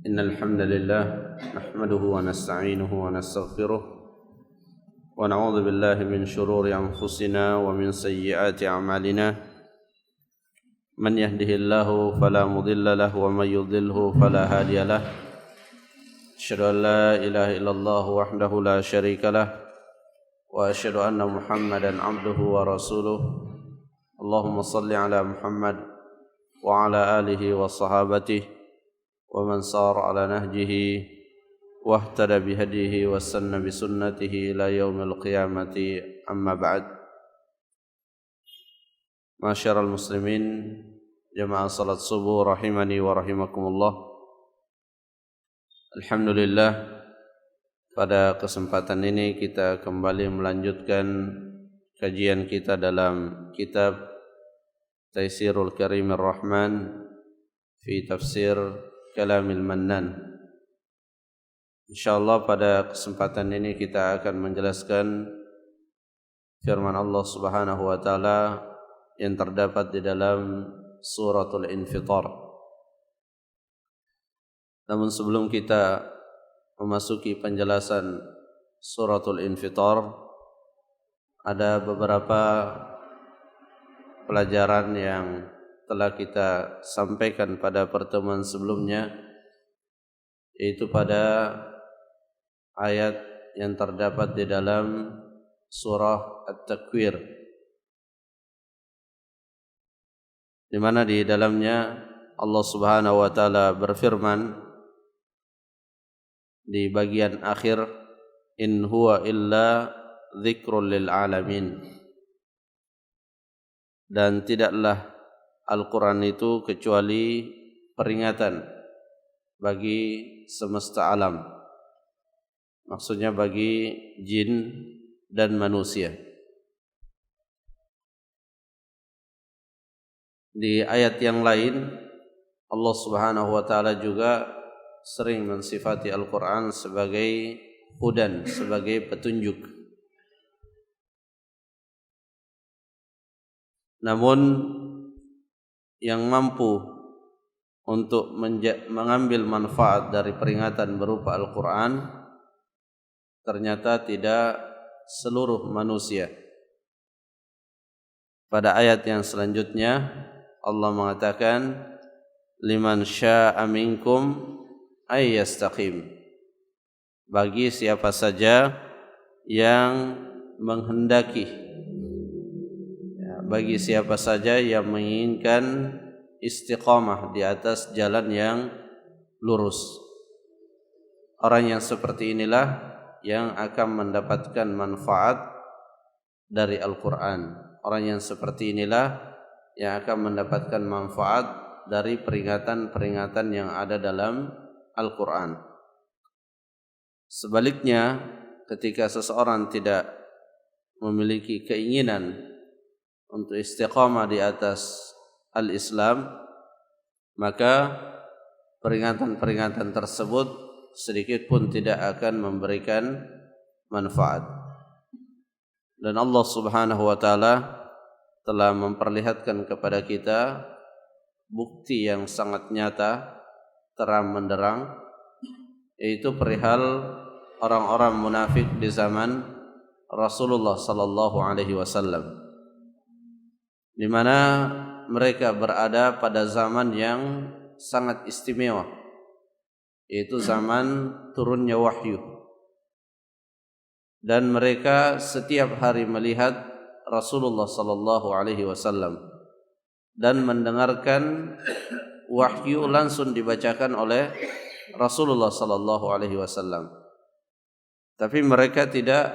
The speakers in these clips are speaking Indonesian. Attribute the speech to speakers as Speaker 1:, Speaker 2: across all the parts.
Speaker 1: إن الحمد لله نحمده ونستعينه ونستغفره ونعوذ بالله من شرور أنفسنا ومن سيئات أعمالنا من يهده الله فلا مضل له ومن يضلله فلا هادي له أشهد أن لا إله إلا الله وحده لا شريك له وأشهد أن محمدا عبده ورسوله اللهم صل على محمد وعلى آله وصحابته ومن صار على نهجه واهتدى بهديه واستنى بسنته إلى يوم القيامة أما بعد معاشر المسلمين جماعة صلاة subuh rahimani wa rahimakumullah. Alhamdulillah, pada kesempatan ini kita kembali melanjutkan kajian kita dalam kitab Taisirul Karimir Rahman fi Tafsir Kalamil Mannan. InsyaAllah pada kesempatan ini kita akan menjelaskan firman Allah Subhanahu wa taala yang terdapat di dalam suratul Infitar. Namun sebelum kita memasuki penjelasan suratul Infitar, ada beberapa pelajaran yang telah kita sampaikan pada pertemuan sebelumnya, yaitu pada ayat yang terdapat di dalam surah At-Takwir, di mana di dalamnya Allah Subhanahu wa taala berfirman di bagian akhir, in huwa illa dzikrul lil alamin, dan tidaklah Al-Quran itu kecuali peringatan bagi semesta alam, maksudnya bagi jin dan manusia. Di ayat yang lain Allah Subhanahu wa taala juga sering mensifati Al-Quran sebagai hudan, sebagai petunjuk. Namun yang mampu untuk mengambil manfaat dari peringatan berupa Al-Quran ternyata tidak seluruh manusia. Pada ayat yang selanjutnya Allah mengatakan, liman syaa minkum ay yastaqim, bagi siapa saja yang menghendaki, bagi siapa saja yang menginginkan istiqamah di atas jalan yang lurus. Orang yang seperti inilah yang akan mendapatkan manfaat dari Al-Quran. Orang yang seperti inilah yang akan mendapatkan manfaat dari peringatan-peringatan yang ada dalam Al-Quran. Sebaliknya, ketika seseorang tidak memiliki keinginan untuk istiqamah di atas al-Islam, maka peringatan-peringatan tersebut sedikit pun tidak akan memberikan manfaat. Dan Allah Subhanahu wa taala telah memperlihatkan kepada kita bukti yang sangat nyata, terang benderang, yaitu perihal orang-orang munafik di zaman Rasulullah sallallahu alaihi wasallam, di mana mereka berada pada zaman yang sangat istimewa, yaitu zaman turunnya wahyu. Dan mereka setiap hari melihat Rasulullah sallallahu alaihi wasallam dan mendengarkan wahyu langsung dibacakan oleh Rasulullah sallallahu alaihi wasallam. Tapi mereka tidak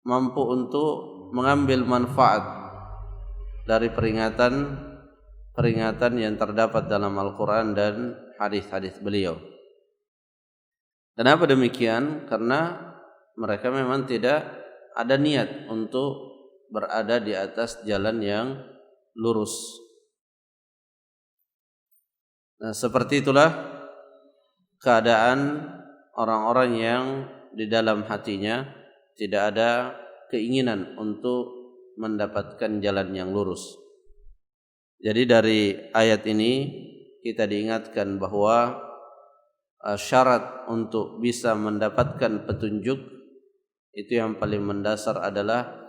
Speaker 1: mampu untuk mengambil manfaat dari peringatan yang terdapat dalam Al-Quran dan hadis-hadis beliau. Kenapa demikian? Karena mereka memang tidak ada niat untuk berada di atas jalan yang lurus. Nah, seperti itulah keadaan orang-orang yang di dalam hatinya tidak ada keinginan untuk mendapatkan jalan yang lurus. Jadi dari ayat ini kita diingatkan bahwa syarat untuk bisa mendapatkan petunjuk itu yang paling mendasar adalah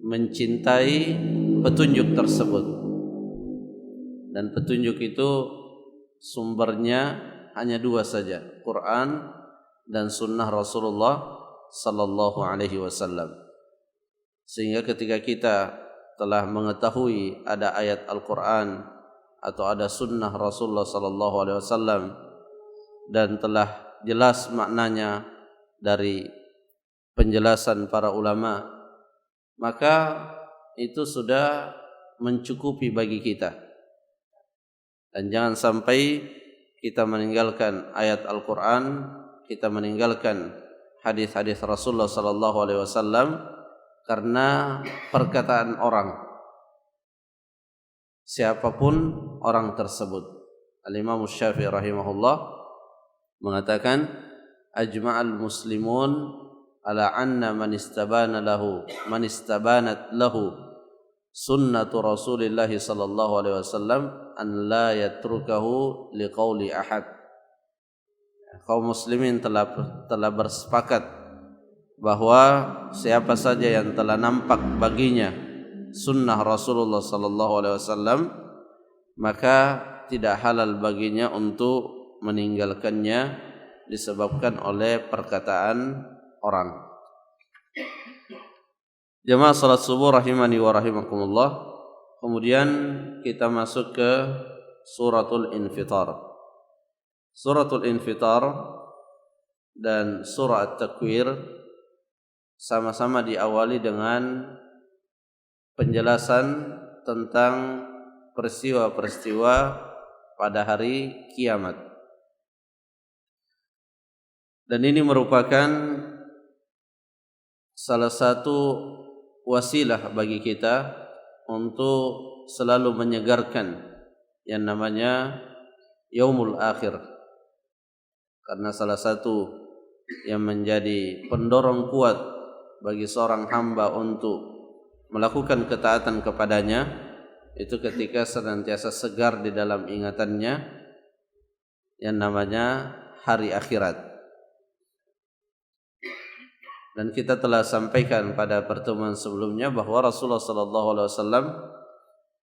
Speaker 1: mencintai petunjuk tersebut. Dan petunjuk itu sumbernya hanya dua saja, Quran dan sunnah Rasulullah sallallahu alaihi wasallam. Sehingga ketika kita telah mengetahui ada ayat Al-Quran atau ada sunnah Rasulullah sallallahu alaihi wasallam dan telah jelas maknanya dari penjelasan para ulama, maka itu sudah mencukupi bagi kita. Dan jangan sampai kita meninggalkan ayat Al-Quran, kita meninggalkan hadis-hadis Rasulullah sallallahu alaihi wasallam karena perkataan orang, siapapun orang tersebut. Al-Imam Syafi'i rahimahullah mengatakan, ajma'al muslimun ala anna man istabanat lahu sunnatu Rasulillah sallallahu alaihi wasallam an la yatrukahu liqauli ahad. Kaum muslimin telah bersepakat bahwa siapa saja yang telah nampak baginya sunnah Rasulullah sallallahu alaihi wasallam, maka tidak halal baginya untuk meninggalkannya disebabkan oleh perkataan orang. Jamaah salat subuh rahimani wa rahimakumullah. Kemudian kita masuk ke suratul Infitar. Suratul Infitar dan surah At-Takwir sama-sama diawali dengan penjelasan tentang peristiwa-peristiwa pada hari kiamat. Dan ini merupakan salah satu wasilah bagi kita untuk selalu menyegarkan yang namanya Yaumul Akhir. Karena salah satu yang menjadi pendorong kuat bagi seorang hamba untuk melakukan ketaatan kepadanya itu ketika senantiasa segar di dalam ingatannya yang namanya hari akhirat. Dan kita telah sampaikan pada pertemuan sebelumnya bahwa Rasulullah sallallahu alaihi wasallam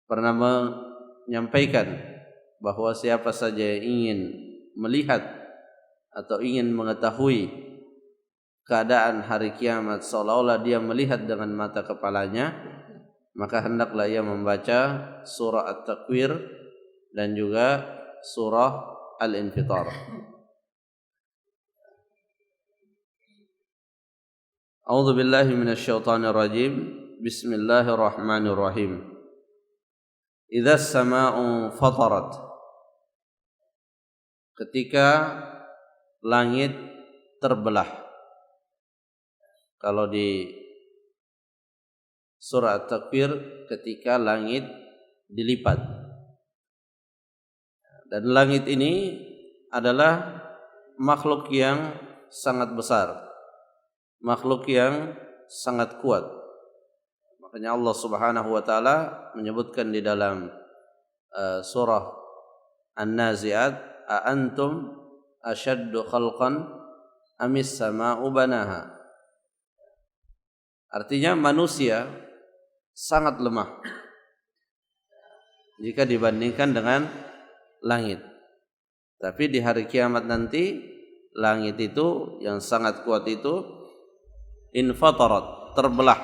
Speaker 1: pernah menyampaikan bahwa siapa saja yang ingin melihat atau ingin mengetahui keadaan hari kiamat seolah-olah dia melihat dengan mata kepalanya, maka hendaklah ia membaca surah At-Takwir dan juga surah Al-Infitar. A'udzu billahi minasyaitonir rajim. Bismillahirrahmanirrahim. Idza as-samaa'u fatarat. Ketika langit terbelah. Kalau di surah At-Takwir ketika langit dilipat. Dan langit ini adalah makhluk yang sangat besar, makhluk yang sangat kuat. Makanya Allah Subhanahu wa taala menyebutkan di dalam surah An-Nazi'at, a antum asyaddu khalqan amis sama'u banaha. Artinya manusia sangat lemah jika dibandingkan dengan langit. Tapi di hari kiamat nanti langit itu yang sangat kuat itu infatarat, terbelah.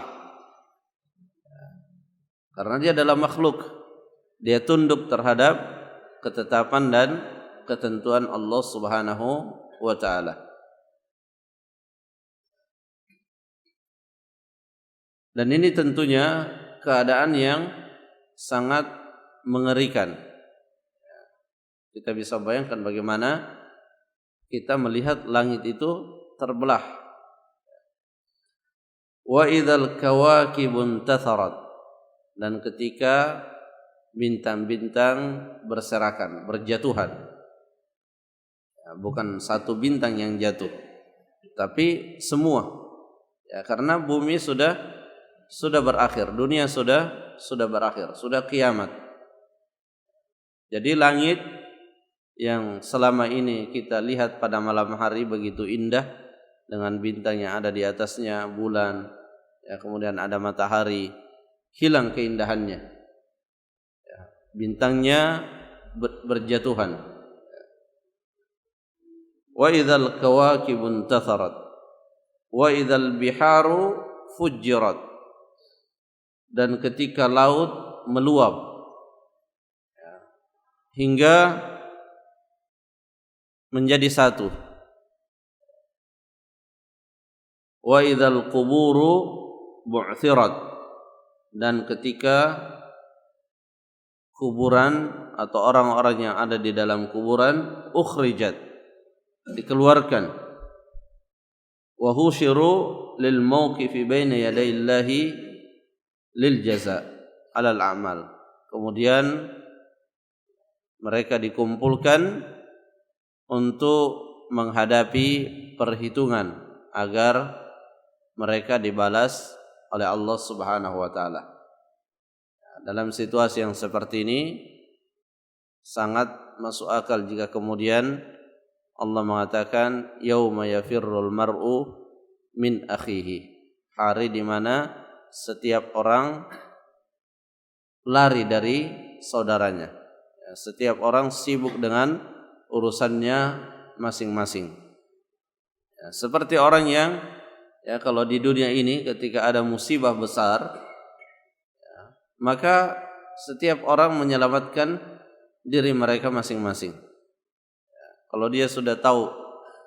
Speaker 1: Karena dia adalah makhluk, dia tunduk terhadap ketetapan dan ketentuan Allah Subhanahu wa taala. Dan ini tentunya keadaan yang sangat mengerikan. Kita bisa bayangkan bagaimana kita melihat langit itu terbelah. Wa idzal kawakibun tatharat, dan ketika bintang-bintang berserakan, berjatuhan. Bukan satu bintang yang jatuh, tapi semua. Ya, karena bumi sudah berakhir, dunia sudah berakhir, sudah kiamat. Jadi langit yang selama ini kita lihat pada malam hari begitu indah dengan bintang yang ada di atasnya, bulan, ya, kemudian ada matahari, hilang keindahannya. Ya, bintangnya berjatuhan. Wa idzal kawakibun tatharat wa idzal biharu fujirat, dan ketika laut meluap hingga menjadi satu. Wa idzal quburu bu'thirat, dan ketika kuburan atau orang-orang yang ada di dalam kuburan ukhrijat, dikeluarkan. Wa husyiru lil mauqifi baina yaday Allahi lil jaza' 'alal a'mal. Kemudian mereka dikumpulkan untuk menghadapi perhitungan agar mereka dibalas oleh Allah Subhanahu wa taala. Dalam situasi yang seperti ini sangat masuk akal jika kemudian Allah mengatakan yauma yafirrul mar'u min akhihi, hari di mana setiap orang lari dari saudaranya. Setiap orang sibuk dengan urusannya masing-masing. Ya, seperti orang yang kalau di dunia ini ketika ada musibah besar, maka setiap orang menyelamatkan diri mereka masing-masing. Kalau dia sudah tahu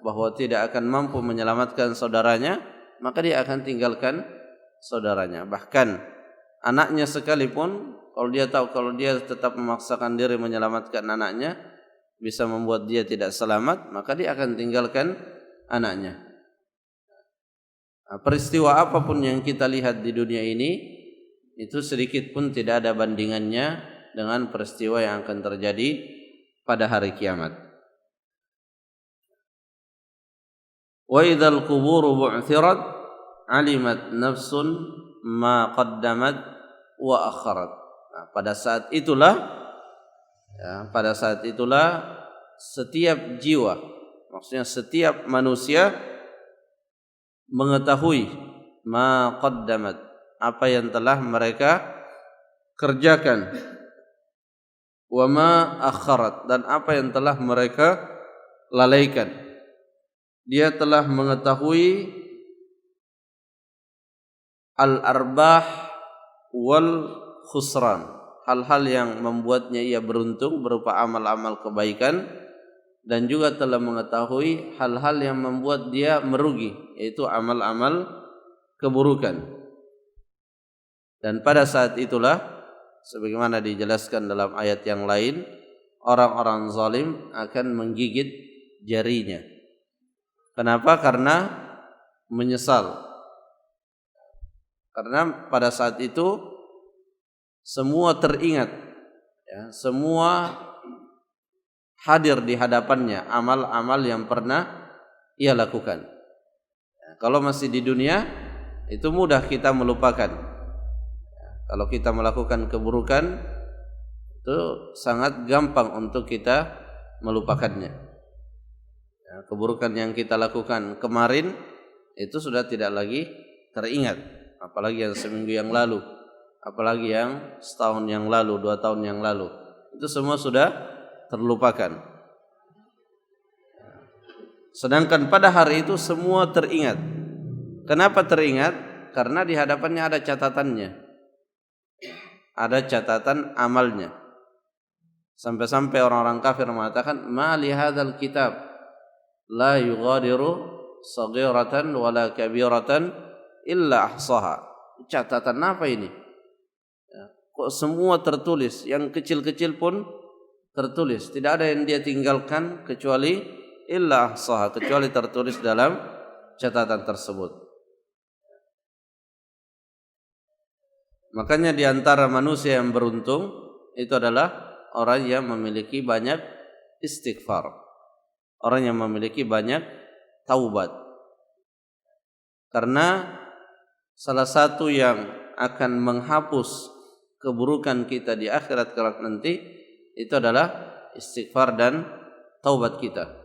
Speaker 1: bahwa tidak akan mampu menyelamatkan saudaranya, maka dia akan tinggalkan saudaranya. Bahkan anaknya sekalipun, kalau dia tahu kalau dia tetap memaksakan diri menyelamatkan anaknya bisa membuat dia tidak selamat, maka dia akan tinggalkan anaknya. Nah, peristiwa apapun yang kita lihat di dunia ini, itu sedikit pun tidak ada bandingannya dengan peristiwa yang akan terjadi pada hari kiamat. Wa idzal quburu bu'thirat 'alimat nafsun ma qaddamat wa akharat. Nah, pada saat itulah setiap jiwa, maksudnya setiap manusia mengetahui ma qaddamat, apa yang telah mereka kerjakan, wa ma akharat, dan apa yang telah mereka lalaikan. Dia telah mengetahui al-arbah wal khusran, hal-hal yang membuatnya ia beruntung berupa amal-amal kebaikan, dan juga telah mengetahui hal-hal yang membuat dia merugi, yaitu amal-amal keburukan. Dan pada saat itulah, sebagaimana dijelaskan dalam ayat yang lain, orang-orang zalim akan menggigit jarinya. Kenapa? Karena menyesal. Karena pada saat itu semua teringat, ya, semua hadir di hadapannya amal-amal yang pernah ia lakukan. Ya, kalau masih di dunia itu mudah kita melupakan. Ya, kalau kita melakukan keburukan itu sangat gampang untuk kita melupakannya. Keburukan yang kita lakukan kemarin itu sudah tidak lagi teringat, apalagi yang seminggu yang lalu, apalagi yang setahun yang lalu, 2 tahun yang lalu, itu semua sudah terlupakan. Sedangkan pada hari itu semua teringat. Kenapa teringat? Karena di hadapannya ada catatannya, ada catatan amalnya. Sampai-sampai orang-orang kafir mengatakan ma li hadzal kitab la yughadiru saghiratan wala kabiratan illa ahsaha. Catatan apa ini? Ya, kok semua tertulis, yang kecil-kecil pun tertulis, tidak ada yang dia tinggalkan kecuali illa ahsaha, kecuali tertulis dalam catatan tersebut. Makanya di antara manusia yang beruntung itu adalah orang yang memiliki banyak istighfar, orang yang memiliki banyak taubat. Karena salah satu yang akan menghapus keburukan kita di akhirat kelak nanti itu adalah istighfar dan taubat kita.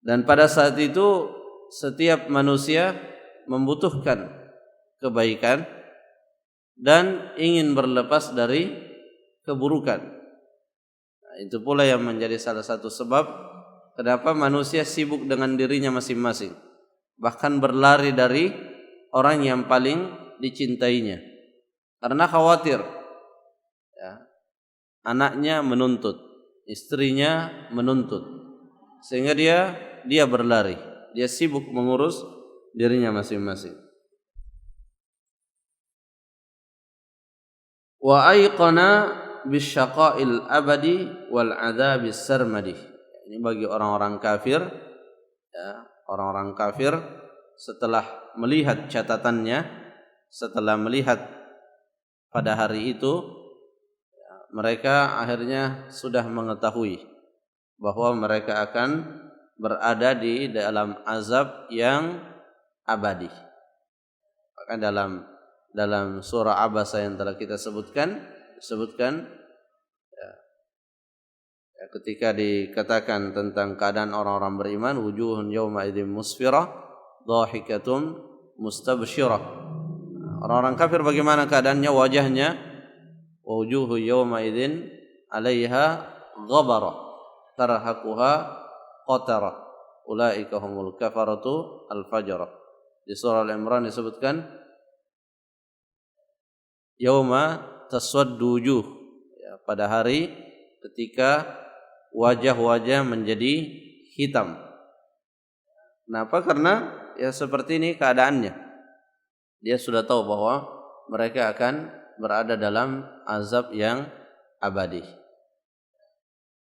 Speaker 1: Dan pada saat itu setiap manusia membutuhkan kebaikan dan ingin berlepas dari keburukan. Nah, itu pula yang menjadi salah satu sebab kenapa manusia sibuk dengan dirinya masing-masing, bahkan berlari dari orang yang paling dicintainya, karena khawatir ya, anaknya menuntut, istrinya menuntut, sehingga dia berlari, dia sibuk mengurus dirinya masing-masing. Wa aiqana bisyaqa'il abadi wal adzabis sarmadi. Ini bagi orang-orang kafir ya, orang-orang kafir setelah melihat catatannya, setelah melihat pada hari itu ya, mereka akhirnya sudah mengetahui bahwa mereka akan berada di dalam azab yang abadi. Maka dalam surah Abasa yang telah kita sebutkan ya, ketika dikatakan tentang keadaan orang-orang beriman, wujuhun yawma idzin musfirah dhahikatum mustabsyirah. Orang-orang kafir bagaimana keadaannya, wajahnya? Wujuhu yawma idzin 'alaiha ghabara tarhaquha qatarah ulaika humul kafaratu al-fajrah. Di surah Al-Imran disebutkan yauma taswaddu wujuh, ya, pada hari ketika wajah-wajah menjadi hitam. Kenapa? Karena ya seperti ini keadaannya. Dia sudah tahu bahwa mereka akan berada dalam azab yang abadi.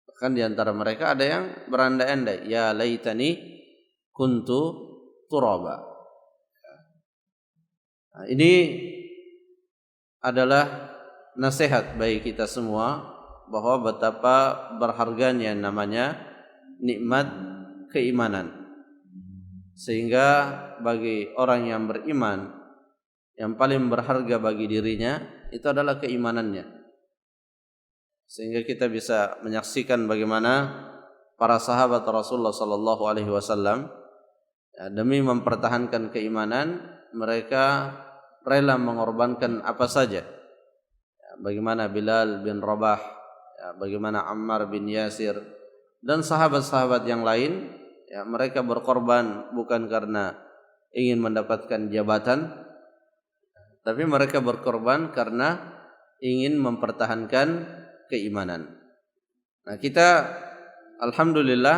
Speaker 1: Bahkan di antara mereka ada yang berandai-andai, ya laitani kuntu turaba. Nah, ini adalah nasihat bagi kita semua bahwa betapa berharganya namanya nikmat keimanan. Sehingga bagi orang yang beriman, yang paling berharga bagi dirinya itu adalah keimanannya. Sehingga kita bisa menyaksikan bagaimana para sahabat Rasulullah sallallahu alaihi wasallam demi mempertahankan keimanan mereka rela mengorbankan apa saja. Bagaimana Bilal bin Rabah, bagaimana Ammar bin Yasir dan sahabat-sahabat yang lain, ya, mereka berkorban bukan karena ingin mendapatkan jabatan, tapi mereka berkorban karena ingin mempertahankan keimanan. Nah, kita alhamdulillah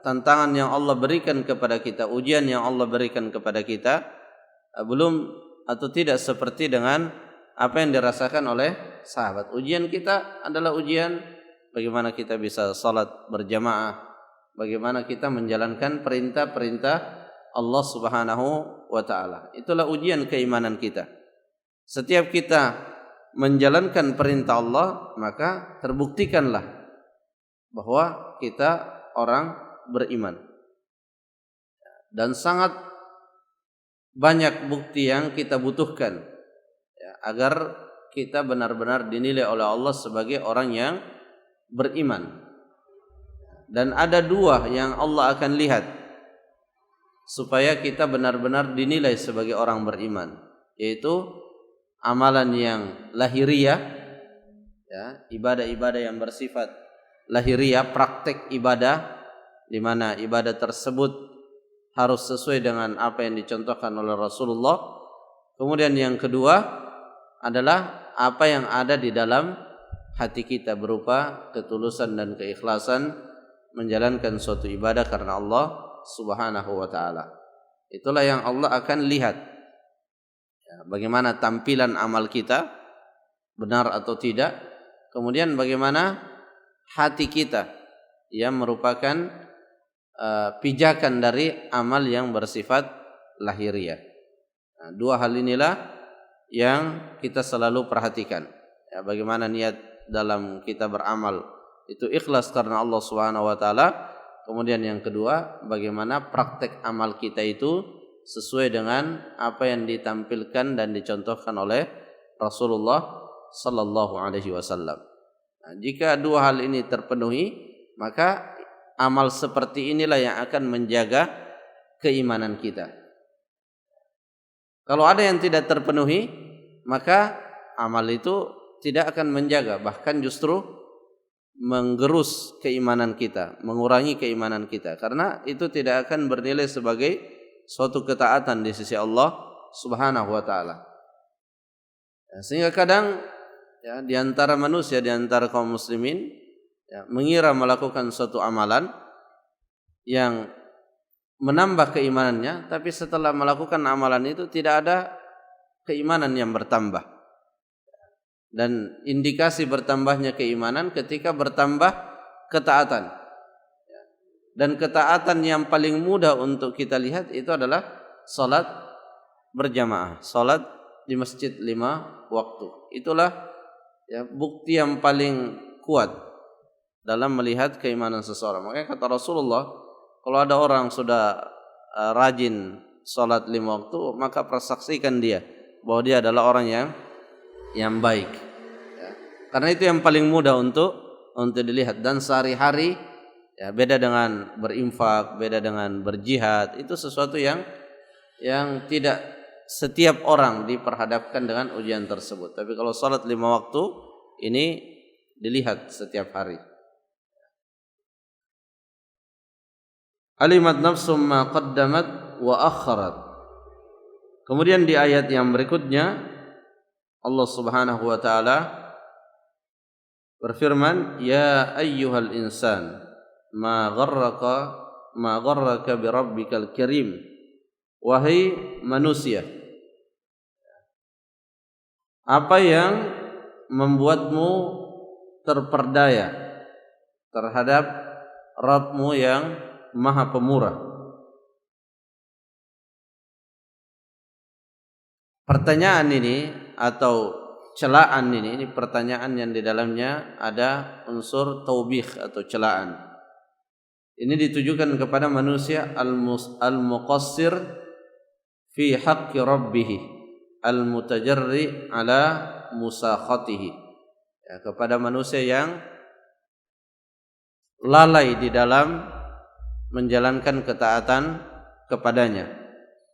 Speaker 1: tantangan yang Allah berikan kepada kita, ujian yang Allah berikan kepada kita belum atau tidak seperti dengan apa yang dirasakan oleh sahabat. Ujian kita adalah ujian bagaimana kita bisa salat berjamaah, bagaimana kita menjalankan perintah-perintah Allah Subhanahu wa taala. Itulah ujian keimanan kita. Setiap kita menjalankan perintah Allah, maka terbuktikanlah bahwa kita orang beriman. Dan sangat banyak bukti yang kita butuhkan ya, agar kita benar-benar dinilai oleh Allah sebagai orang yang beriman. Dan ada dua yang Allah akan lihat supaya kita benar-benar dinilai sebagai orang beriman, yaitu amalan yang lahiriah ya, ibadah-ibadah yang bersifat lahiriah, praktek ibadah di mana ibadah tersebut harus sesuai dengan apa yang dicontohkan oleh Rasulullah. Kemudian yang kedua adalah apa yang ada di dalam hati kita berupa ketulusan dan keikhlasan menjalankan suatu ibadah karena Allah Subhanahu wa taala. Itulah yang Allah akan lihat. Ya, bagaimana tampilan amal kita, benar atau tidak. Kemudian bagaimana hati kita yang merupakan pijakan dari amal yang bersifat lahiriah. Nah, dua hal inilah yang kita selalu perhatikan. Ya, bagaimana niat dalam kita beramal itu ikhlas karena Allah Subhanahu wa taala. Kemudian yang kedua, bagaimana praktek amal kita itu sesuai dengan apa yang ditampilkan dan dicontohkan oleh Rasulullah sallallahu alaihi wasallam. Nah, jika dua hal ini terpenuhi, maka amal seperti inilah yang akan menjaga keimanan kita. Kalau ada yang tidak terpenuhi, maka amal itu tidak akan menjaga, bahkan justru menggerus keimanan kita, mengurangi keimanan kita, karena itu tidak akan bernilai sebagai suatu ketaatan di sisi Allah Subhanahu wa taala. Sehingga kadang ya, di antara manusia, di antara kaum muslimin ya, mengira melakukan suatu amalan yang menambah keimanannya, tapi setelah melakukan amalan itu tidak ada keimanan yang bertambah. Dan indikasi bertambahnya keimanan ketika bertambah ketaatan. Dan ketaatan yang paling mudah untuk kita lihat itu adalah salat berjamaah, salat di masjid 5 waktu. Itulah ya, bukti yang paling kuat dalam melihat keimanan seseorang. Makanya kata Rasulullah, kalau ada orang sudah rajin salat 5 waktu, maka persaksikan dia bahwa dia adalah orang yang baik. Ya. Karena itu yang paling mudah untuk dilihat. Dan sehari-hari ya, beda dengan berinfak, beda dengan berjihad. Itu sesuatu yang tidak setiap orang diperhadapkan dengan ujian tersebut. Tapi kalau salat 5 waktu ini dilihat setiap hari. Alimat nafsum ma qaddamat wa akharat. Kemudian di ayat yang berikutnya Allah Subhanahu wa taala berfirman, ya ayyuhal insan ma gharraka bi rabbikal karim. Wahai manusia, apa yang membuatmu terperdaya terhadap Rabbmu yang Maha Pemurah? Pertanyaan ini atau celaan ini pertanyaan yang di dalamnya ada unsur taubih atau celaan. Ini ditujukan kepada manusia al-muqassir fi haqqi rabbih, al-mutajarri ala musakhatihi. Ya, kepada manusia yang lalai di dalam menjalankan ketaatan kepadanya,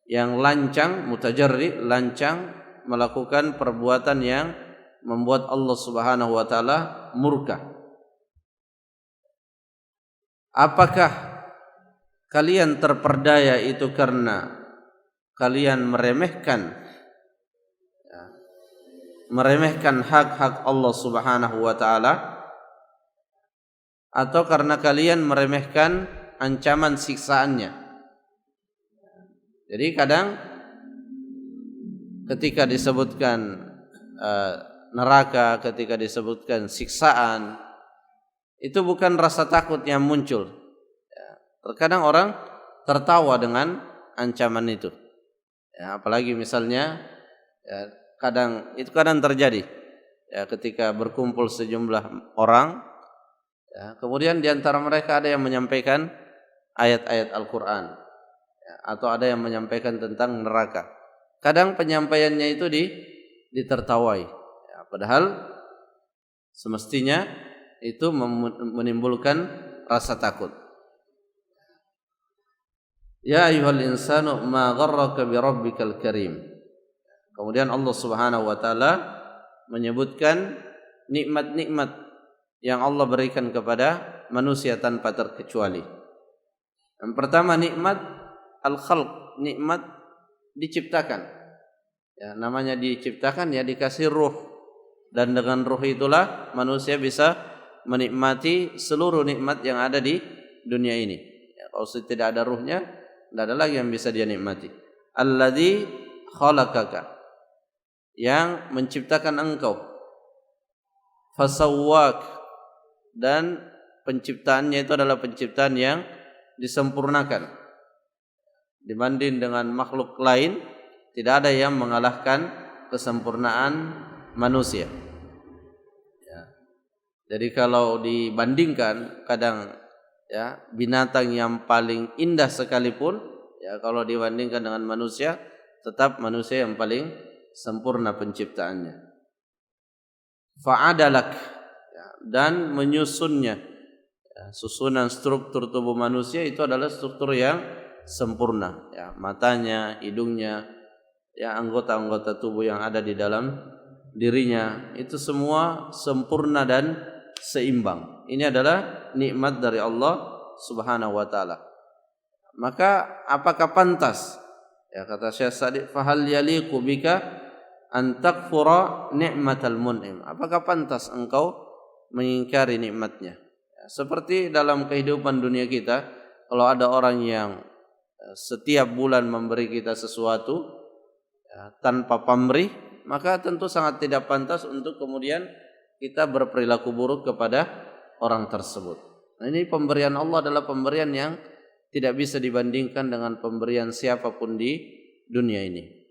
Speaker 1: yang lancang, mutajarri, lancang melakukan perbuatan yang membuat Allah Subhanahu wa taala murka. Apakah kalian terperdaya itu karena kalian meremehkan hak-hak Allah Subhanahu wa taala, atau karena kalian meremehkan ancaman siksaannya? Jadi kadang ketika disebutkan neraka, ketika disebutkan siksaan, itu bukan rasa takut yang muncul. Terkadang orang tertawa dengan ancaman itu. Ya, apalagi misalnya ya, kadang terjadi ya, ketika berkumpul sejumlah orang ya, kemudian di antara mereka ada yang menyampaikan ayat-ayat Al-Quran ya, atau ada yang menyampaikan tentang neraka. Kadang penyampaiannya itu ditertawai ya, padahal semestinya itu menimbulkan rasa takut. Ya ayyuhal insanu ma gharraka bi rabbikal karim. Kemudian Allah Subhanahu wa taala menyebutkan nikmat-nikmat yang Allah berikan kepada manusia tanpa terkecuali. Yang pertama nikmat al-khalq, nikmat diciptakan. Ya, namanya diciptakan ya dikasih ruh, dan dengan ruh itulah manusia bisa menikmati seluruh nikmat yang ada di dunia ini. Ya, kalau tidak ada ruhnya, tidak ada lagi yang bisa dia nikmati. Alladzi khalaqaka, yang menciptakan engkau. Fasawwak, dan penciptaannya itu adalah penciptaan yang disempurnakan. Dibanding dengan makhluk lain, tidak ada yang mengalahkan kesempurnaan manusia. Ya. Jadi kalau dibandingkan, kadang ya binatang yang paling indah sekalipun, ya kalau dibandingkan dengan manusia, tetap manusia yang paling sempurna penciptaannya. Fa'adalak, ya, dan menyusunnya. Ya, susunan struktur tubuh manusia itu adalah struktur yang sempurna. Ya, matanya, hidungnya, ya, anggota-anggota tubuh yang ada di dalam dirinya itu semua sempurna dan seimbang. Ini adalah nikmat dari Allah Subhanahu wa taala. Maka apakah pantas? Ya, kata Syekh Sa'di, fahal yaliqu bika an takfura ni'matal mun'im. Apakah pantas engkau mengingkari nikmatnya? Ya, seperti dalam kehidupan dunia kita, kalau ada orang yang setiap bulan memberi kita sesuatu ya, tanpa pamrih, maka tentu sangat tidak pantas untuk kemudian kita berperilaku buruk kepada orang tersebut. Nah, ini pemberian Allah adalah pemberian yang tidak bisa dibandingkan dengan pemberian siapapun di dunia ini.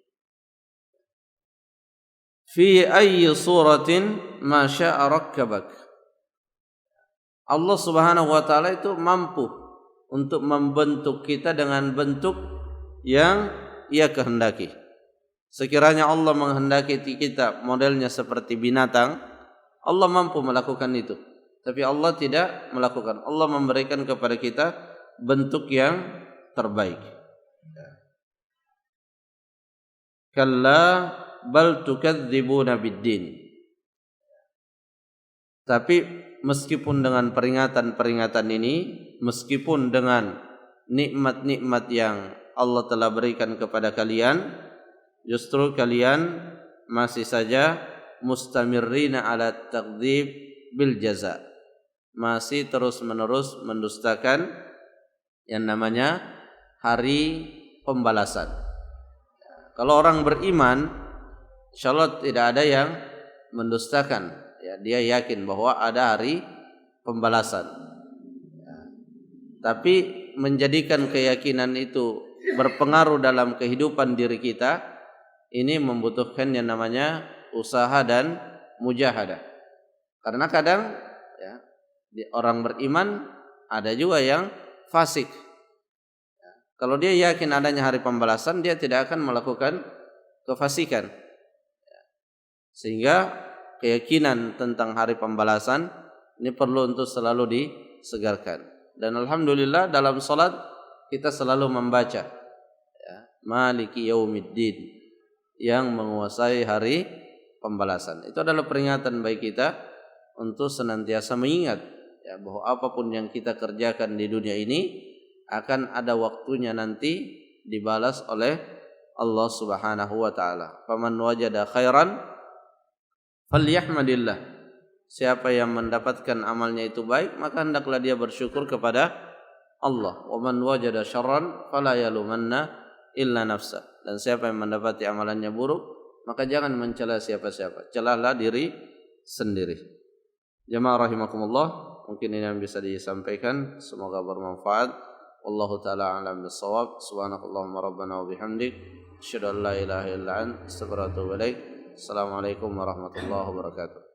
Speaker 1: Fi ayyi suratin ma syaa rakkabak. Allah Subhanahu wa taala itu mampu untuk membentuk kita dengan bentuk yang Ia kehendaki. Sekiranya Allah menghendaki kita modelnya seperti binatang, Allah mampu melakukan itu. Tapi Allah tidak melakukan. Allah memberikan kepada kita bentuk yang terbaik. Kalla bal tukadzibuna biddin. Tapi meskipun dengan peringatan-peringatan ini, meskipun dengan nikmat-nikmat yang Allah telah berikan kepada kalian, justru kalian masih saja mustamirrina ala takdzib bil jaza. Masih terus-menerus mendustakan yang namanya hari pembalasan. Kalau orang beriman, insyaallah tidak ada yang mendustakan. Ya, dia yakin bahwa ada hari pembalasan. Ya. Tapi menjadikan keyakinan itu berpengaruh dalam kehidupan diri kita, ini membutuhkan yang namanya usaha dan mujahadah. Karena kadang ya, orang beriman ada juga yang fasik. Ya. Kalau dia yakin adanya hari pembalasan, dia tidak akan melakukan kefasikan. Ya. Sehingga keyakinan tentang hari pembalasan ini perlu untuk selalu disegarkan. Dan alhamdulillah dalam salat kita selalu membaca ya, Maliki Yaumiddin, yang menguasai hari pembalasan. Itu adalah peringatan bagi kita untuk senantiasa mengingat ya, bahwa apapun yang kita kerjakan di dunia ini akan ada waktunya nanti dibalas oleh Allah Subhanahu wa taala. Faman wajada khairan falyahmadillah. Siapa yang mendapatkan amalnya itu baik, maka hendaklah dia bersyukur kepada Allah. Wa man wajada syarran fala yalumanna illa nafsa. Dan siapa yang mendapati amalannya buruk, maka jangan mencela siapa-siapa. Celalah diri sendiri. Jamaah rahimakumullah, mungkin ini yang bisa disampaikan, semoga bermanfaat. Wallahu taala a'lam bissawab. Subhanakallahumma rabbana wa bihamdik, asyhadu an la ilaha illa anta, astaghfiruka wa atubu ilaik. Assalamualaikum warahmatullahi wabarakatuh.